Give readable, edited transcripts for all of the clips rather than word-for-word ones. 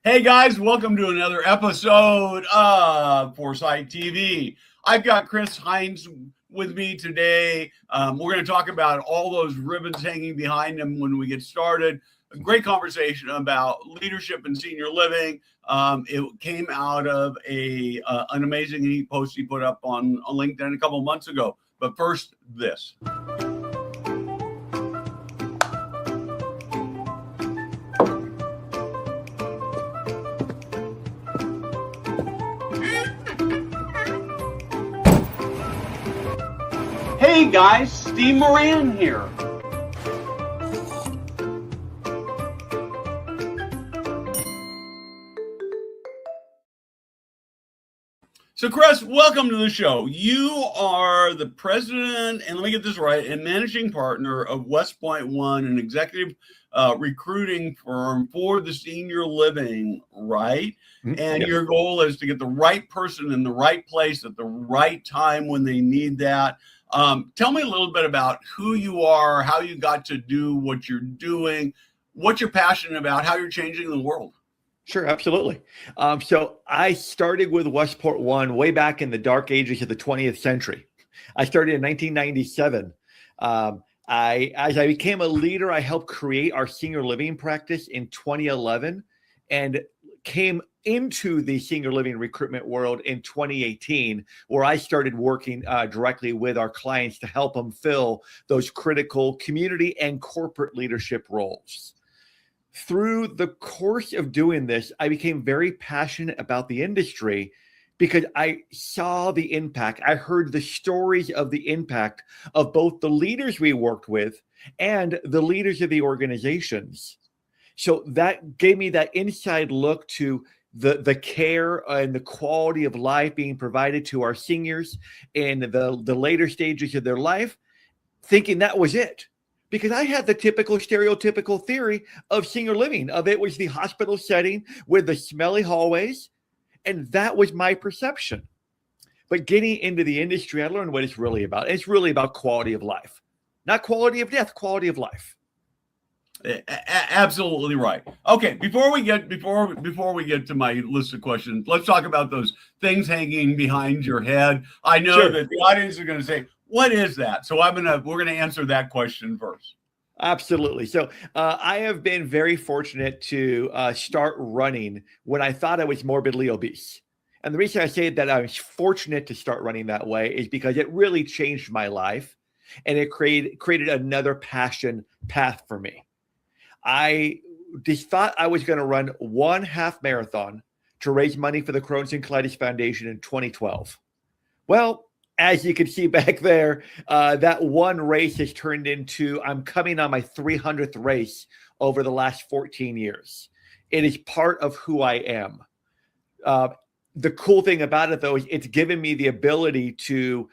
Hey guys, welcome to another episode of Foresight TV. I've got Chris Heinz with me today. We're going to talk about all those ribbons hanging behind him when we get started. A great conversation about leadership and senior living. It came out of an amazing neat post he put up on LinkedIn a couple months ago. But first, this. Hey guys, Steve Moran here. So Chris, welcome to the show. You are the president, and let me get this right, and managing partner of Westport One, an executive recruiting firm for the senior living, right? And Your goal is to get the right person in the right place at the right time when they need that. Tell me a little bit about who you are, how you got to do what you're doing, what you're passionate about, how you're changing the world. Sure, absolutely. So I started with Westport One way back in the dark ages of the 20th century. I started in 1997. As I became a leader, I helped create our senior living practice in 2011 and came into the senior living recruitment world in 2018, where I started working directly with our clients to help them fill those critical community and corporate leadership roles. Through the course of doing this, I became very passionate about the industry because I saw the impact. I heard the stories of the impact of both the leaders we worked with and the leaders of the organizations. So that gave me that inside look to the care and the quality of life being provided to our seniors in the later stages of their life, thinking that was it. Because I had the typical stereotypical theory of senior living, of it was the hospital setting with the smelly hallways, and that was my perception. But getting into the industry, I learned what it's really about. It's really about quality of life, not quality of death, quality of life. Absolutely right. Okay, before we get to my list of questions, let's talk about those things hanging behind your head. I know that the audience are going to say, "What is that?" So we're gonna answer that question first. Absolutely. So I have been very fortunate to start running when I thought I was morbidly obese. And the reason I say that I was fortunate to start running that way is because it really changed my life, and it created another passion path for me. I just thought I was going to run one half marathon to raise money for the Crohn's and Colitis Foundation in 2012. Well, as you can see back there, that one race has turned into, I'm coming on my 300th race over the last 14 years. It is part of who I am. The cool thing about it, though, is it's given me the ability to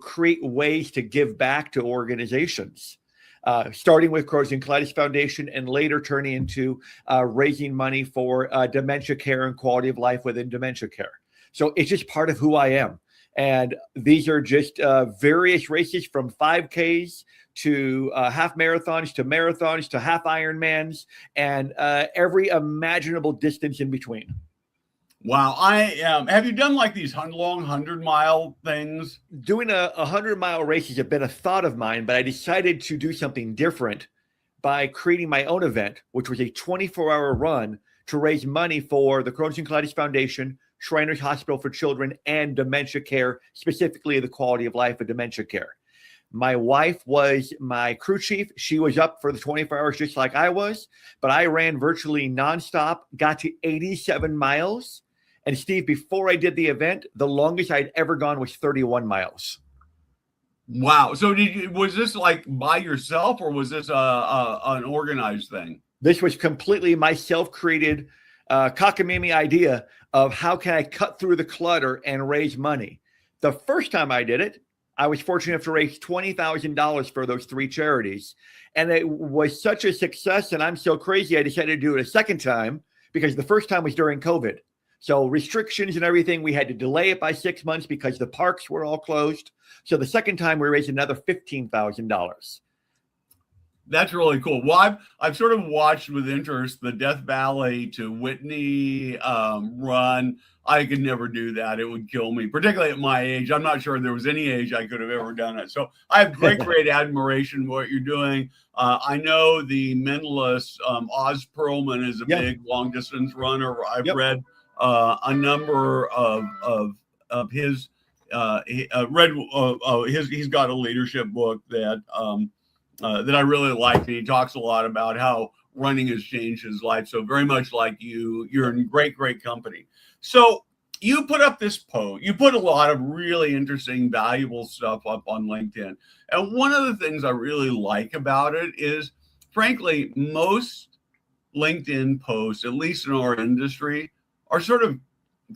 create ways to give back to organizations. Starting with Crohn's and Colitis Foundation and later turning into raising money for dementia care and quality of life within dementia care. So it's just part of who I am. And these are just various races from 5Ks to half marathons to half Ironmans and every imaginable distance in between. Wow. Have you done like these long 100-mile things? Doing a 100-mile race has been a thought of mine, but I decided to do something different by creating my own event, which was a 24-hour run to raise money for the Crohn's and Colitis Foundation, Shriners Hospital for Children, and dementia care, specifically the quality of life of dementia care. My wife was my crew chief. She was up for the 24 hours just like I was, but I ran virtually nonstop, got to 87 miles. And Steve, before I did the event, the longest I'd ever gone was 31 miles. Wow. So was this like by yourself, or was this an organized thing? This was completely my self-created cockamamie idea of how can I cut through the clutter and raise money. The first time I did it, I was fortunate enough to raise $20,000 for those 3 charities. And it was such a success, and I'm so crazy, I decided to do it a second time because the first time was during COVID. So restrictions and everything, we had to delay it by 6 months because the parks were all closed. So the second time we raised another $15,000. That's really cool. Well, I've sort of watched with interest the Death Valley to Whitney run. I could never do that. It would kill me, particularly at my age. I'm not sure there was any age I could have ever done it. So I have great admiration for what you're doing. I know the mentalist Oz Perlman is a big long distance runner. I've read a number of his. He's got a leadership book that I really like, and he talks a lot about how running has changed his life. So very much like you, you're in great company. So you put up this post. You put a lot of really interesting, valuable stuff up on LinkedIn. And one of the things I really like about it is, frankly, most LinkedIn posts, at least in our industry, are sort of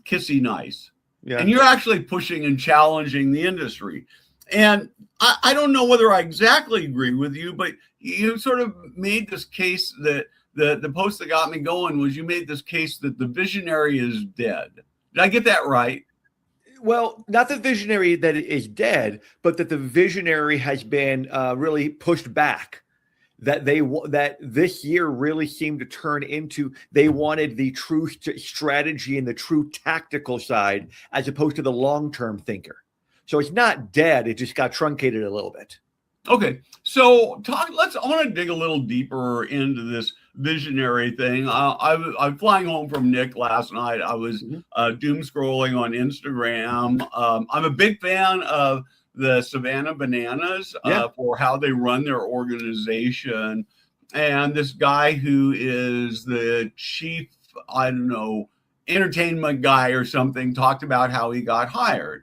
kissy nice. Yeah. And you're actually pushing and challenging the industry. And I don't know whether I exactly agree with you, but you sort of made this case that the post that got me going was you made this case that the visionary is dead. Did I get that right? Well, not the visionary that is dead, but that the visionary has been really pushed back. That this year really seemed to turn into, they wanted the true strategy and the true tactical side as opposed to the long-term thinker. So it's not dead. It just got truncated a little bit. Okay. So I want to dig a little deeper into this visionary thing. I'm flying home from Nick last night. I was doom scrolling on Instagram. I'm a big fan of the Savannah Bananas for how they run their organization. And this guy who is the chief, I don't know, entertainment guy or something, talked about how he got hired.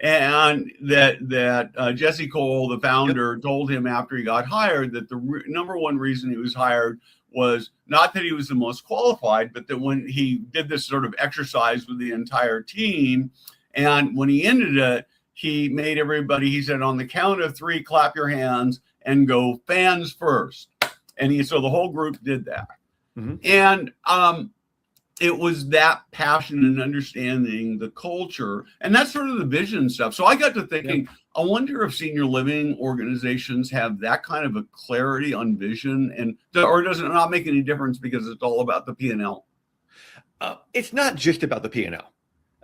And that Jesse Cole, the founder, told him after he got hired that the number one reason he was hired was not that he was the most qualified, but that when he did this sort of exercise with the entire team, and when he ended it, he made everybody, he said, on the count of 3, clap your hands and go fans first. And so the whole group did that. Mm-hmm. And it was that passion and understanding the culture, and that's sort of the vision stuff. So I got to thinking, I wonder if senior living organizations have that kind of a clarity on vision, or does it not make any difference because it's all about the P&L? It's not just about the P&L.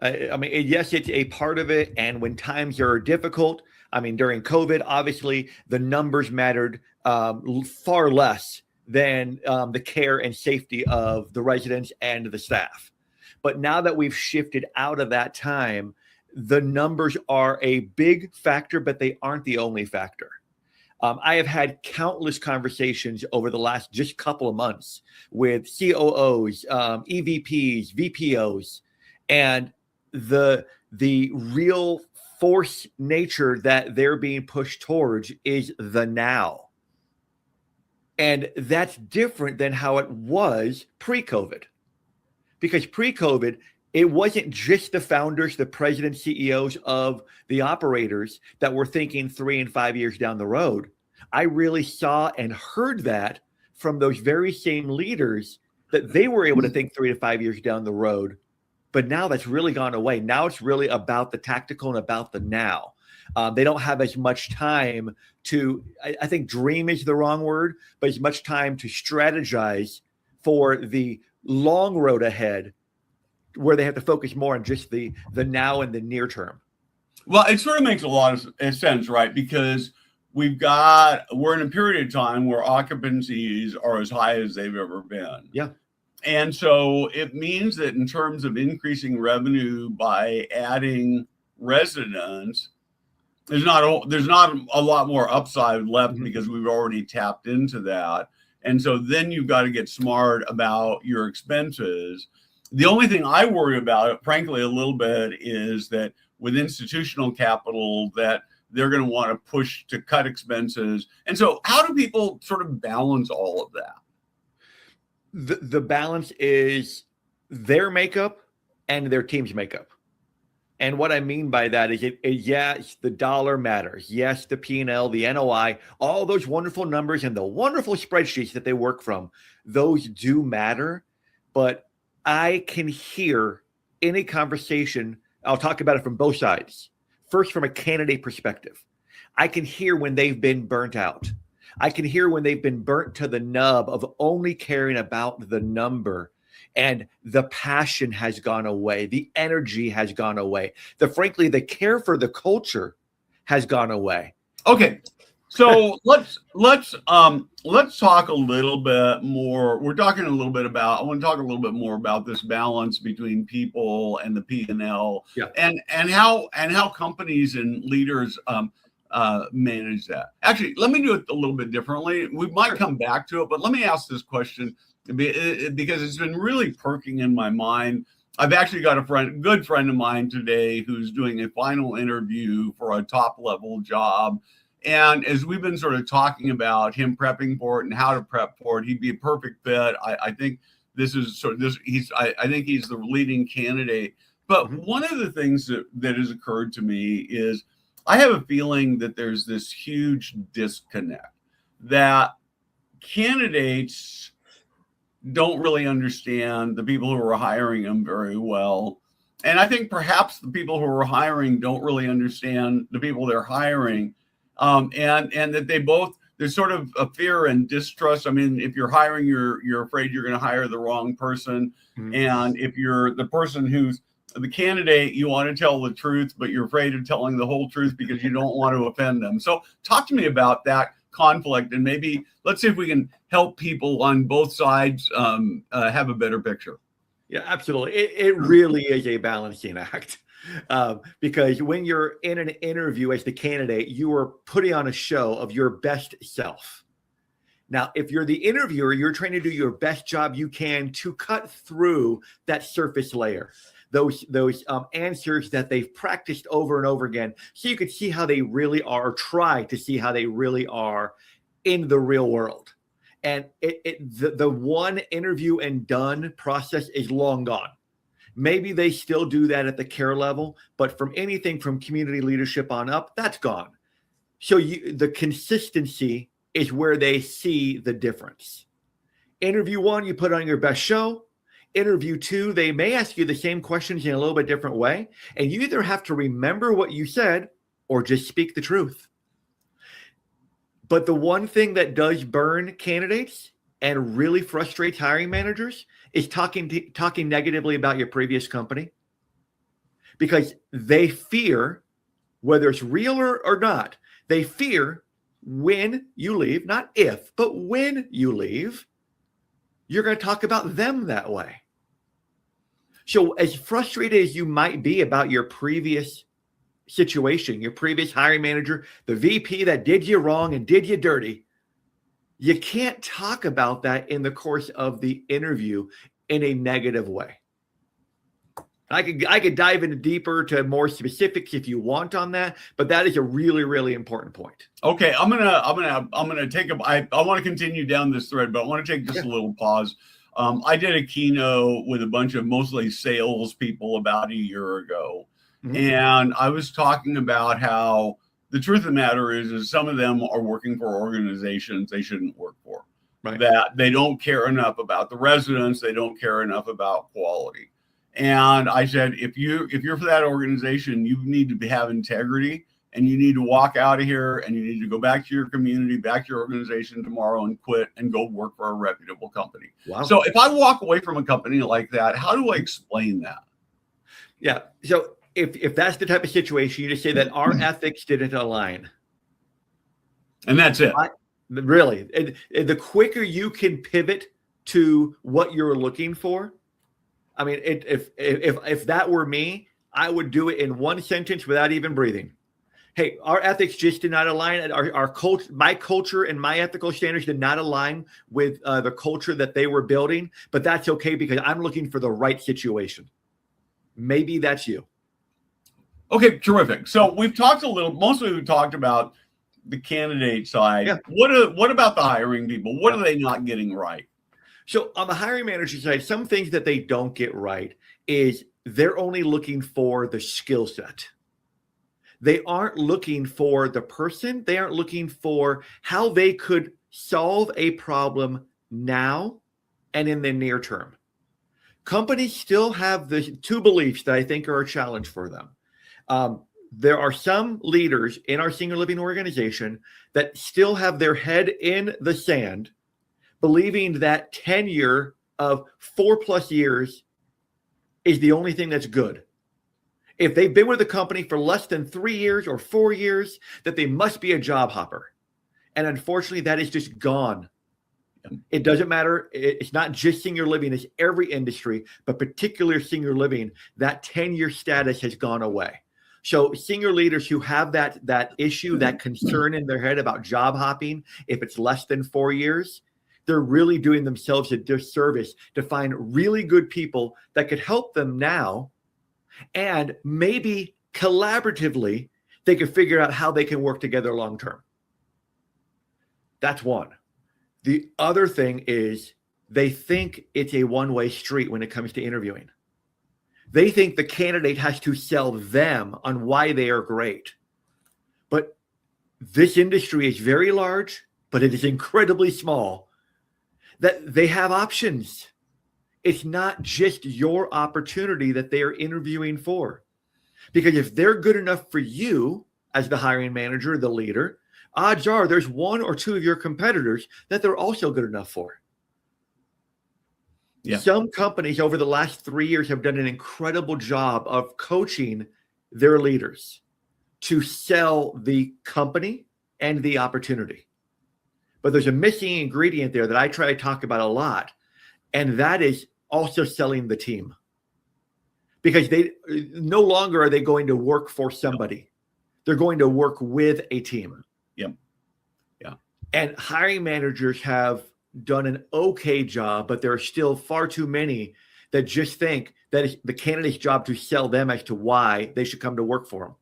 I mean, yes, it's a part of it. And when times are difficult, I mean, during COVID, obviously the numbers mattered far less than the care and safety of the residents and the staff. But now that we've shifted out of that time, the numbers are a big factor, but they aren't the only factor. I have had countless conversations over the last just couple of months with COOs, EVPs, VPOs, and the real force nature that they're being pushed towards is the now. And that's different than how it was pre-COVID. Because pre-COVID, it wasn't just the founders, the presidents, CEOs of the operators that were thinking 3 and 5 years down the road. I really saw and heard that from those very same leaders, that they were able to think 3 to 5 years down the road. But now that's really gone away. Now it's really about the tactical and about the now. They don't have as much time to, I think dream is the wrong word, but as much time to strategize for the long road ahead, where they have to focus more on just the now and the near term. Well, it sort of makes a lot of sense, right? Because we're in a period of time where occupancies are as high as they've ever been. Yeah. And so it means that in terms of increasing revenue by adding residents, there's not a lot more upside left because we've already tapped into that. And so then you've got to get smart about your expenses. The only thing I worry about, frankly, a little bit is that with institutional capital that they're going to want to push to cut expenses. And so how do people sort of balance all of that? The balance is their makeup and their team's makeup. And what I mean by that is, yes, the dollar matters. Yes, the P&L, the NOI, all those wonderful numbers and the wonderful spreadsheets that they work from, those do matter. But I can hear any conversation. I'll talk about it from both sides. First, from a candidate perspective, I can hear when they've been burnt out. I can hear when they've been burnt to the nub of only caring about the number, and the passion has gone away. The energy has gone away. Frankly, the care for the culture has gone away. Okay. So let's talk a little bit more. We're talking a little bit about. I want to talk a little bit more about this balance between people and the P&L, and how companies and leaders manage that. Actually, let me do it a little bit differently. We might come back to it, but let me ask this question because it's been really perking in my mind. I've actually got a good friend of mine today who's doing a final interview for a top level job. And as we've been sort of talking about him prepping for it and how to prep for it, he'd be a perfect fit. I think this is sort of this. I think he's the leading candidate. But one of the things that has occurred to me is I have a feeling that there's this huge disconnect, that candidates don't really understand the people who are hiring them very well. And I think perhaps the people who are hiring don't really understand the people they're hiring. And that there's sort of a fear and distrust. I mean, if you're hiring, you're afraid you're going to hire the wrong person. And if you're the person who's the candidate, you want to tell the truth, but you're afraid of telling the whole truth because you don't want to offend them. So talk to me about that conflict, and maybe let's see if we can help people on both sides have a better picture. Yeah, absolutely. It really is a balancing act. Because when you're in an interview as the candidate, you are putting on a show of your best self. Now, if you're the interviewer, you're trying to do your best job you can to cut through that surface layer, those answers that they've practiced over and over again, so you can see how they really are, or try to see how they really are in the real world. And the one interview and done process is long gone. Maybe they still do that at the care level, but from anything from community leadership on up, that's gone. So the consistency is where they see the difference. Interview 1, you put on your best show. Interview 2, they may ask you the same questions in a little bit different way, and you either have to remember what you said or just speak the truth. But the one thing that does burn candidates and really frustrates hiring managers is talking negatively about your previous company, because they fear, whether it's real or not, they fear when you leave, not if, but when you leave, you're going to talk about them that way. So as frustrated as you might be about your previous situation, your previous hiring manager, the VP that did you wrong and did you dirty, you can't talk about that in the course of the interview in a negative way. I could dive into deeper to more specifics if you want on that, but that is a really, really important point. Okay, I'm gonna take I want to continue down this thread, but I want to take just a little pause. I did a keynote with a bunch of mostly sales people about a year ago, and I was talking about how the truth of the matter is some of them are working for organizations they shouldn't work for. Right. That they don't care enough about the residents, they don't care enough about quality. And I said, if you're for that organization, you need to have integrity, and you need to walk out of here, and you need to go back to your community, back to your organization tomorrow, and quit and go work for a reputable company. Wow. So if I walk away from a company like that, how do I explain that? Yeah. So if that's the type of situation, you just say that our ethics didn't align. And that's it. Really. And the quicker you can pivot to what you're looking for, I mean, if that were me, I would do it in one sentence without even breathing. Hey, our ethics just did not align. My culture and my ethical standards did not align with the culture that they were building, but that's okay because I'm looking for the right situation. Maybe that's you. Okay, terrific. So we've talked mostly we've talked about the candidate side. Yeah. What about the hiring people? What are they not getting right? So on the hiring manager side, some things that they don't get right is they're only looking for the skill set. They aren't looking for the person. They aren't looking for how they could solve a problem now and in the near term. Companies still have the two beliefs that I think are a challenge for them. there are some leaders in our senior living organization that still have their head in the sand, believing that tenure of 4+ years is the only thing that's good. If they've been with the company for less than 3 years or 4 years, that they must be a job hopper. And unfortunately, that is just gone. It doesn't matter. It's not just senior living, it's every industry, but particularly senior living, that tenure status has gone away. So senior leaders who have that issue, that concern in their head about job hopping, if it's less than 4 years, they're really doing themselves a disservice to find really good people that could help them now. And maybe collaboratively, they can figure out how they can work together long term. That's one. The other thing is they think it's a one-way street when it comes to interviewing. They think the candidate has to sell them on why they are great. But this industry is very large, but it is incredibly small, that they have options. It's not just your opportunity that they are interviewing for. Because if they're good enough for you as the hiring manager, the leader, odds are there's one or two of your competitors that they're also good enough for. Yeah. Some companies over the last 3 years have done an incredible job of coaching their leaders to sell the company and the opportunity. But there's a missing ingredient there that I try to talk about a lot, and that is also selling the team. Because they no longer are they going to work for somebody. They're going to work with a team. Yep. Yeah. And hiring managers have done an okay job, but there are still far too many that just think that it's the candidate's job to sell them as to why they should come to work for them.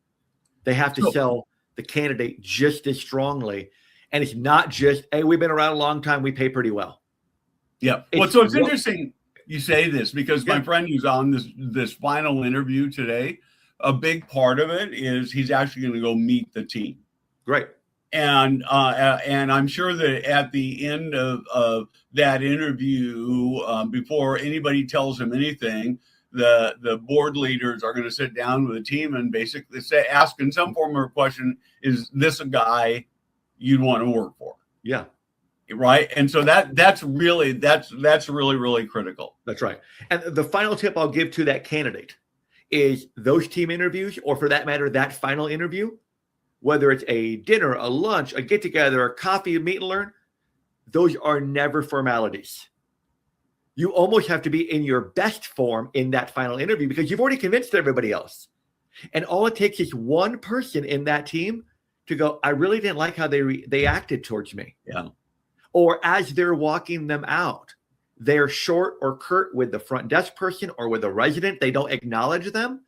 They have to sell the candidate just as strongly. And it's not just, hey, we've been around a long time, we pay pretty well. Yeah. It's interesting you say this because my friend who's on this final interview today, a big part of it is he's actually going to go meet the team. Great. And I'm sure that at the end of that interview, before anybody tells him anything, the board leaders are going to sit down with the team and basically ask in some form of question, is this a guy you'd want to work for? Yeah. Right. And so that's really critical. That's right. And the final tip I'll give to that candidate is those team interviews, or for that matter, that final interview, whether it's a dinner, a lunch, a get together, a coffee, a meet and learn, those are never formalities. You almost have to be in your best form in that final interview because you've already convinced everybody else. And all it takes is one person in that team to go, I really didn't like how they acted towards me. Yeah. Or as they're walking them out, they're short or curt with the front desk person or with the resident. They don't acknowledge them.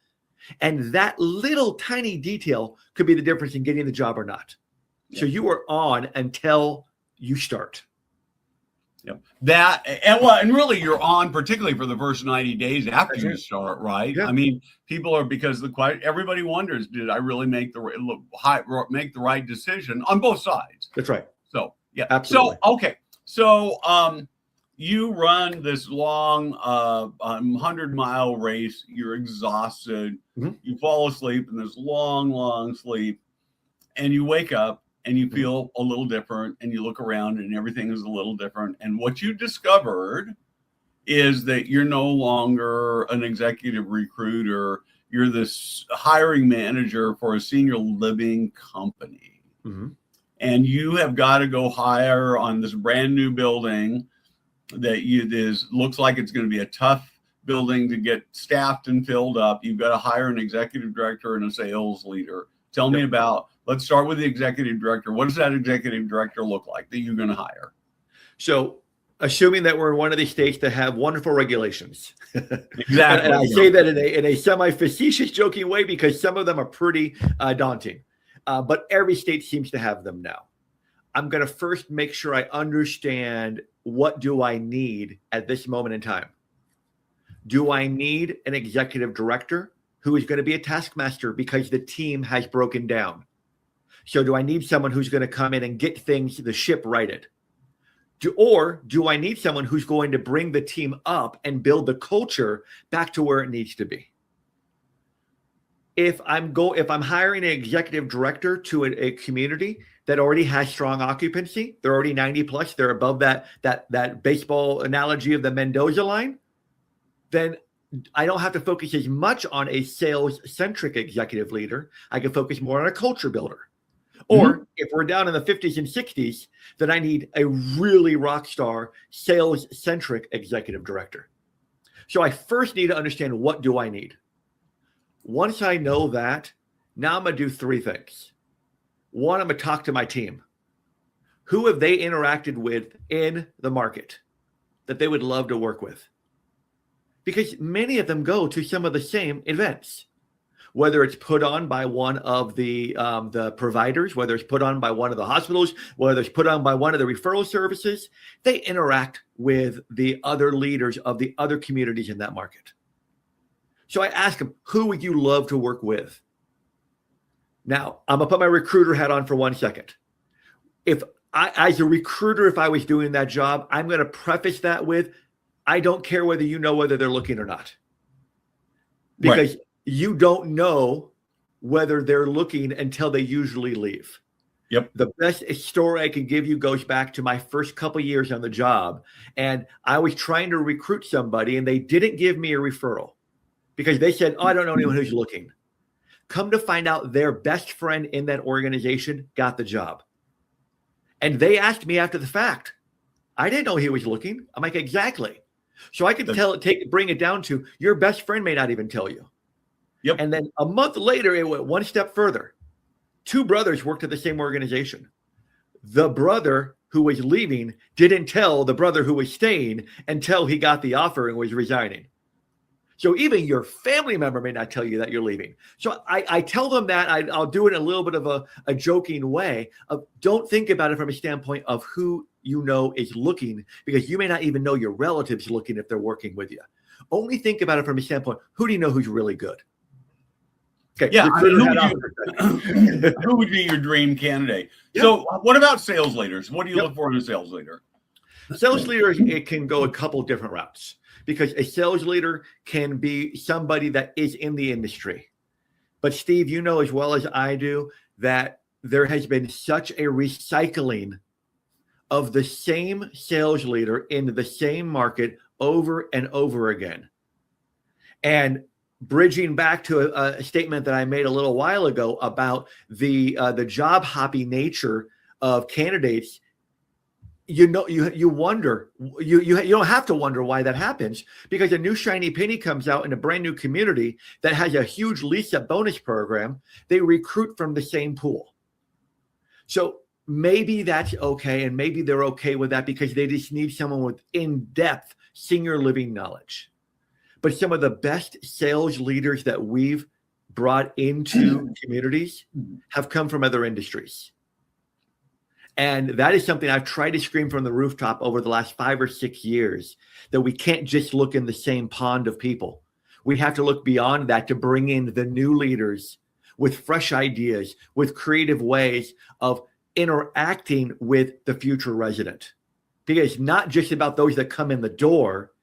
And that little tiny detail could be the difference in getting the job or not. Yeah. So you are on until you start. Yep. And really you're on particularly for the first 90 days after you start, right? Yeah. I mean, people are, because everybody wonders, did I really make the right decision on both sides? That's right. So, yeah. Absolutely. So, okay. So, you run this long 100-mile race. You're exhausted. Mm-hmm. You fall asleep in this long sleep, and you wake up and you feel a little different, and you look around and everything is a little different. And what you discovered is that you're no longer an executive recruiter. You're this hiring manager for a senior living company. Mm-hmm. And you have got to go hire on this brand new building that looks like it's going to be a tough building to get staffed and filled up. You've got to hire an executive director and a sales leader. Tell me about, let's start with the executive director. What does that executive director look like that you're going to hire? So assuming that we're in one of these states that have wonderful regulations. Exactly. And I say that in a semi-facetious, joking way because some of them are pretty daunting. But every state seems to have them now. I'm going to first make sure I understand, what do I need at this moment in time? Do I need an executive director who is going to be a taskmaster because the team has broken down? So do I need someone who's going to come in and get the ship righted? Or do I need someone who's going to bring the team up and build the culture back to where it needs to be? if I'm hiring an executive director to a community that already has strong occupancy, they're already 90 plus, they're above that baseball analogy of the Mendoza line, then I don't have to focus as much on a sales-centric executive leader. I can focus more on a culture builder. Or if we're down in the 50s and 60s, then I need a really rock star sales-centric executive director. So I first need to understand, what do I need? Once I know that, now I'm going to do three things. One, I'm going to talk to my team. Who have they interacted with in the market that they would love to work with? Because many of them go to some of the same events, whether it's put on by one of the providers, whether it's put on by one of the hospitals, whether it's put on by one of the referral services. They interact with the other leaders of the other communities in that market. So I ask them, who would you love to work with? Now, I'm going to put my recruiter hat on for 1 second. As a recruiter, if I was doing that job, I'm going to preface that with, I don't care whether you know whether they're looking or not. Because you don't know whether they're looking until they usually leave. Yep. The best story I can give you goes back to my first couple years on the job. And I was trying to recruit somebody and they didn't give me a referral because they said, I don't know anyone who's looking. Come to find out, their best friend in that organization got the job. And they asked me after the fact. I didn't know he was looking. I'm like, exactly. So I could bring it down to, your best friend may not even tell you. Yep. And then a month later, it went one step further. Two brothers worked at the same organization. The brother who was leaving didn't tell the brother who was staying until he got the offer and was resigning. So even your family member may not tell you that you're leaving. So I tell them that. I'll do it in a little bit of a joking way of, don't think about it from a standpoint of who you know is looking, because you may not even know your relatives looking if they're working with you. Only think about it from a standpoint, who do you know who's really good? Okay. Yeah. Who would be your dream candidate? Yeah. So what about sales leaders? What do you look for in a sales leader? Sales leaders, it can go a couple different routes, because a sales leader can be somebody that is in the industry. But Steve, you know as well as I do that there has been such a recycling of the same sales leader in the same market over and over again. And bridging back to a statement that I made a little while ago about the job hopping nature of candidates, you wonder, you don't have to wonder why that happens, because a new shiny penny comes out in a brand new community that has a huge lease-up bonus program. They recruit from the same pool. So maybe that's okay, and maybe they're okay with that because they just need someone with in-depth senior living knowledge. But some of the best sales leaders that we've brought into communities have come from other industries. And that is something I've tried to scream from the rooftop over the last 5 or 6 years, that we can't just look in the same pond of people. We have to look beyond that to bring in the new leaders with fresh ideas, with creative ways of interacting with the future resident. Because it's not just about those that come in the door.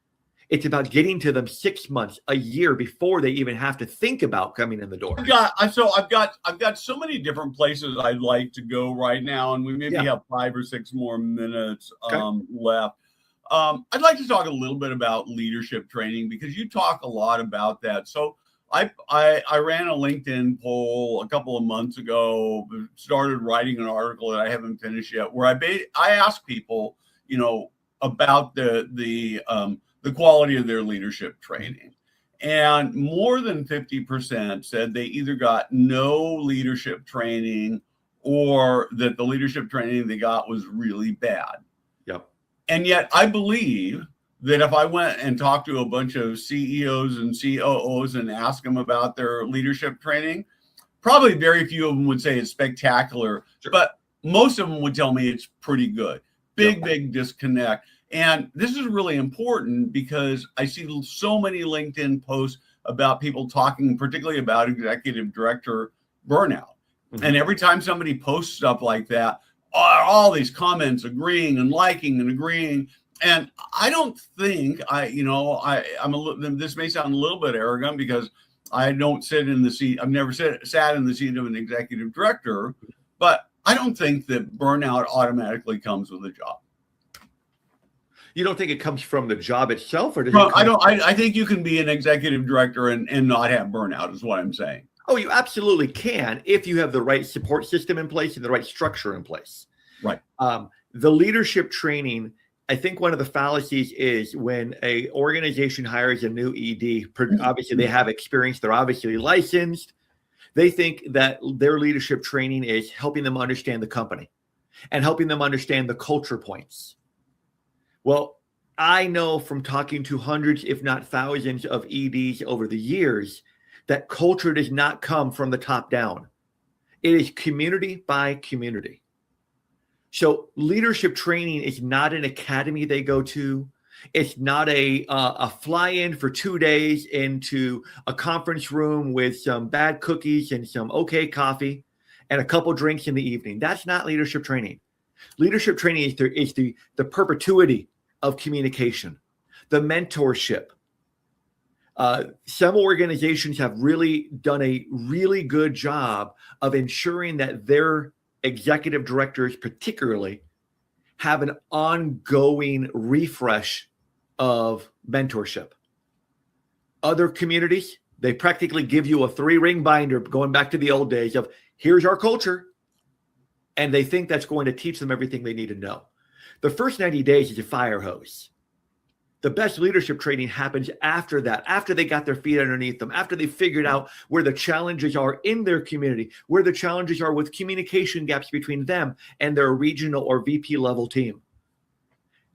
It's about getting to them 6 months, a year before they even have to think about coming in the door. I've got so many different places I'd like to go right now, and we maybe have 5 or 6 more minutes left. I'd like to talk a little bit about leadership training, because you talk a lot about that. So I ran a LinkedIn poll a couple of months ago, started writing an article that I haven't finished yet, where I asked people, about the quality of their leadership training. And more than 50% said they either got no leadership training or that the leadership training they got was really bad. Yep. And yet I believe that if I went and talked to a bunch of CEOs and COOs and asked them about their leadership training, probably very few of them would say it's spectacular, but most of them would tell me it's pretty good. Big disconnect. And this is really important because I see so many LinkedIn posts about people talking particularly about executive director burnout. Mm-hmm. And every time somebody posts stuff like that, all these comments agreeing and liking and agreeing. And I don't think this may sound a little bit arrogant because I don't sit in the seat. I've never sat in the seat of an executive director, but I don't think that burnout automatically comes with a job. You don't think it comes from the job itself, or does No, it come I think you can be an executive director and not have burnout, is what I'm saying. Oh, you absolutely can if you have the right support system in place and the right structure in place. Right. The leadership training, I think one of the fallacies is when a organization hires a new ED, obviously they have experience, they're obviously licensed. They think that their leadership training is helping them understand the company and helping them understand the culture points. Well, I know from talking to hundreds, if not thousands of EDs over the years, that culture does not come from the top down. It is community by community. So leadership training is not an academy they go to. It's not a fly-in for 2 days into a conference room with some bad cookies and some okay coffee and a couple drinks in the evening. That's not leadership training. Leadership training is the perpetuity of communication, the mentorship. Some organizations have really done a really good job of ensuring that their executive directors particularly have an ongoing refresh of mentorship. Other communities, they practically give you a 3-ring binder going back to the old days of here's our culture. And they think that's going to teach them everything they need to know. The first 90 days is a fire hose. The best leadership training happens after that, after they got their feet underneath them, after they figured out where the challenges are in their community, where the challenges are with communication gaps between them and their regional or VP level team.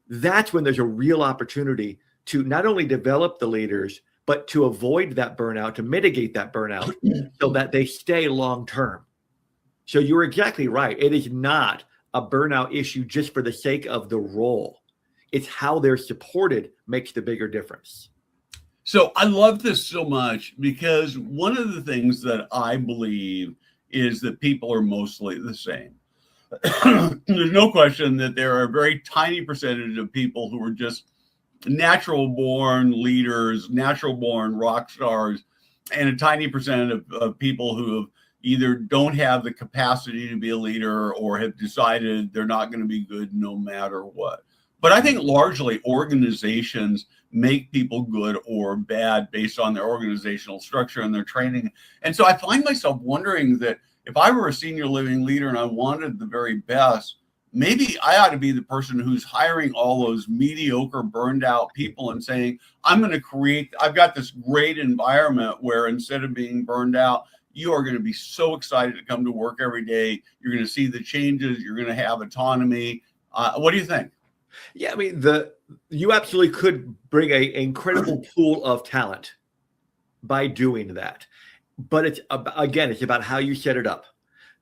That's when there's a real opportunity to not only develop the leaders, but to avoid that burnout, to mitigate that burnout so that they stay long term. So you're exactly right. It is not a burnout issue just for the sake of the role. It's how they're supported makes the bigger difference. So I love this so much because one of the things that I believe is that people are mostly the same. There's no question that there are a very tiny percentage of people who are just natural born leaders, natural born rock stars, and a tiny percent of people who have either don't have the capacity to be a leader or have decided they're not going to be good no matter what. But I think largely organizations make people good or bad based on their organizational structure and their training. And so I find myself wondering that if I were a senior living leader and I wanted the very best, maybe I ought to be the person who's hiring all those mediocre, burned out people and saying, I've got this great environment where instead of being burned out, you are going to be so excited to come to work every day. You're going to see the changes. You're going to have autonomy. What do you think? Yeah, I mean, you absolutely could bring an incredible pool of talent by doing that. But it's about how you set it up.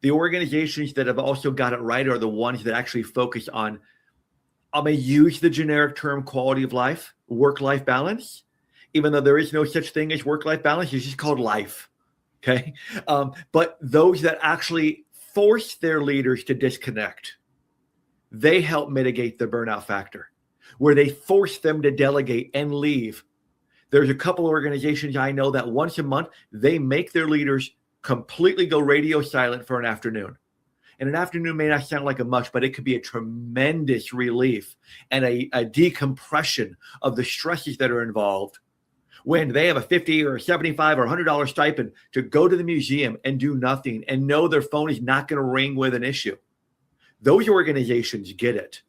The organizations that have also got it right are the ones that actually focus on, I'm going to use the generic term quality of life, work-life balance, even though there is no such thing as work-life balance. It's just called life. Okay. But those that actually force their leaders to disconnect, they help mitigate the burnout factor, where they force them to delegate and leave. There's a couple of organizations I know that once a month, they make their leaders completely go radio silent for an afternoon. And an afternoon may not sound like a much, but it could be a tremendous relief and a decompression of the stresses that are involved when they have a $50 or $75 or $100 stipend to go to the museum and do nothing and know their phone is not going to ring with an issue. Those organizations get it.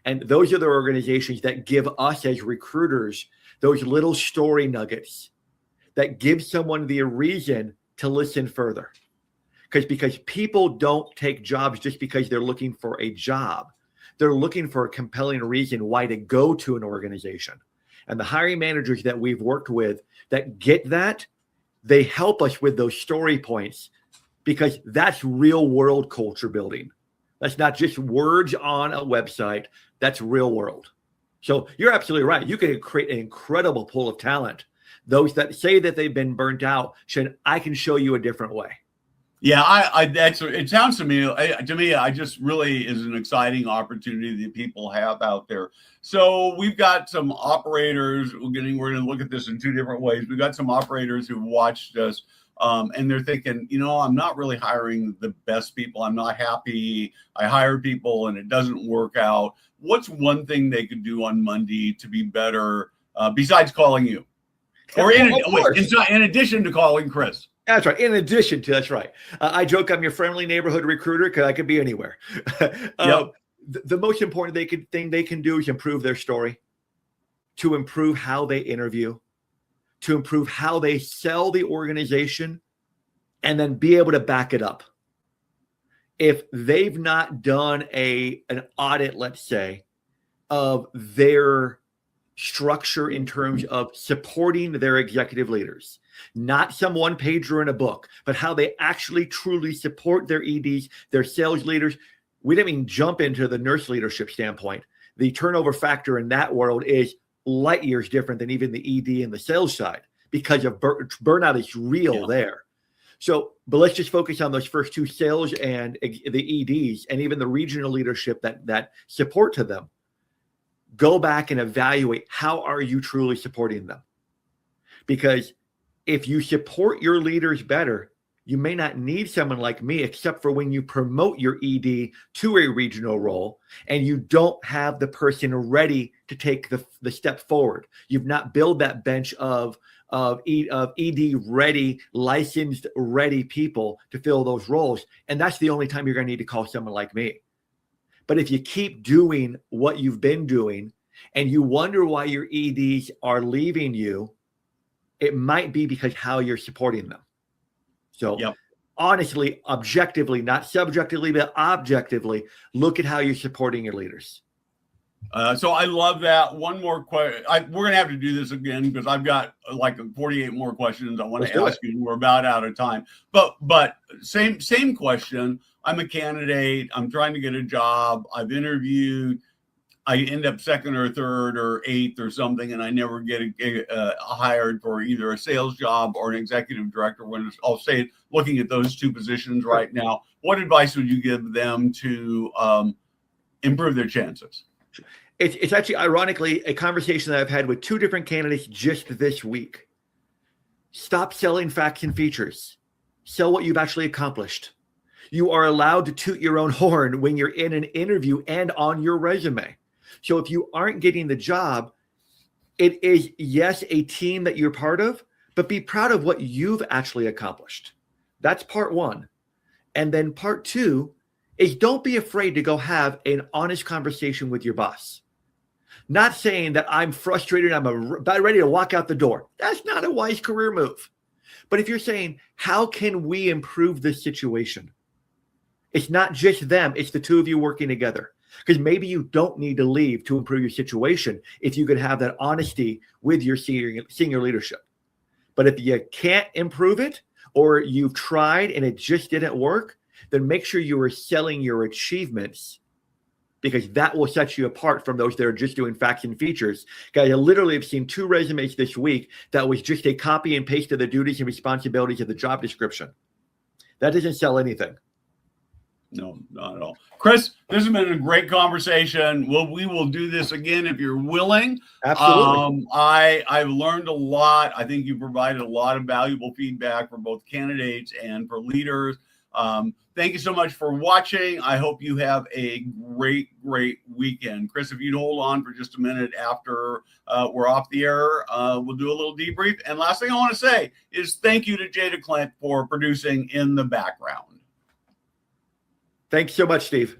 And those are the organizations that give us as recruiters those little story nuggets that give someone the reason to listen further. Because people don't take jobs just because they're looking for a job. They're looking for a compelling reason why to go to an organization. And the hiring managers that we've worked with that get that, they help us with those story points because that's real world culture building. That's not just words on a website. That's real world. So you're absolutely right. You can create an incredible pool of talent. Those that say that they've been burnt out, I can show you a different way. Yeah, it sounds to me, I just really is an exciting opportunity that people have out there. So we've got some operators. We're going to look at this in two different ways. We've got some operators who watched us, and they're thinking, I'm not really hiring the best people. I'm not happy. I hire people and it doesn't work out. What's one thing they could do on Monday to be better besides calling you? Or in addition to calling Chris? That's right. In addition to, that's right. I joke I'm your friendly neighborhood recruiter because I could be anywhere. Yep. The most important thing they can do is improve their story, to improve how they interview, to improve how they sell the organization, and then be able to back it up. If they've not done an audit, let's say, of their structure in terms of supporting their executive leaders, not some one pager in a book, but how they actually truly support their EDs, their sales leaders. We didn't even jump into the nurse leadership standpoint. The turnover factor in that world is light years different than even the ED and the sales side because of burnout is real there. So, but let's just focus on those first two, sales and the EDs, and even the regional leadership that support to them. Go back and evaluate, how are you truly supporting them? Because if you support your leaders better, you may not need someone like me, except for when you promote your ED to a regional role and you don't have the person ready to take the step forward. You've not built that bench of ED ready, licensed ready people to fill those roles. And that's the only time you're going to need to call someone like me. But if you keep doing what you've been doing and you wonder why your EDs are leaving you, it might be because how you're supporting them. So honestly, objectively, not subjectively, but objectively, look at how you're supporting your leaders. So I love that. One more question. We're going to have to do this again because I've got like 48 more questions I want to ask you. We're about out of time. But same question. I'm a candidate. I'm trying to get a job. I've interviewed. I end up second or third or eighth or something, and I never get hired for either a sales job or an executive director. When I'll say, looking at those two positions right now, what advice would you give them to improve their chances? It's actually, ironically, a conversation that I've had with two different candidates just this week. Stop selling facts and features. Sell what you've actually accomplished. You are allowed to toot your own horn when you're in an interview and on your resume. So if you aren't getting the job, it is, yes, a team that you're part of, but be proud of what you've actually accomplished. That's part one. And then part two is, don't be afraid to go have an honest conversation with your boss. Not saying that I'm frustrated, I'm about ready to walk out the door. That's not a wise career move. But if you're saying, how can we improve this situation? It's not just them, it's the two of you working together. Because maybe you don't need to leave to improve your situation if you could have that honesty with your senior leadership. But if you can't improve it, or you've tried and it just didn't work, then make sure you are selling your achievements, because that will set you apart from those that are just doing facts and features. Guys, I literally have seen 2 resumes this week that was just a copy and paste of the duties and responsibilities of the job description. That doesn't sell anything. No, not at all. Chris, this has been a great conversation. We will do this again if you're willing. Absolutely. I've learned a lot. I think you provided a lot of valuable feedback for both candidates and for leaders. Thank you so much for watching. I hope you have a great weekend. Chris, if you'd hold on for just a minute after we're off the air, we'll do a little debrief. And last thing I want to say is thank you to Jada Clint for producing in the background. Thanks so much, Steve.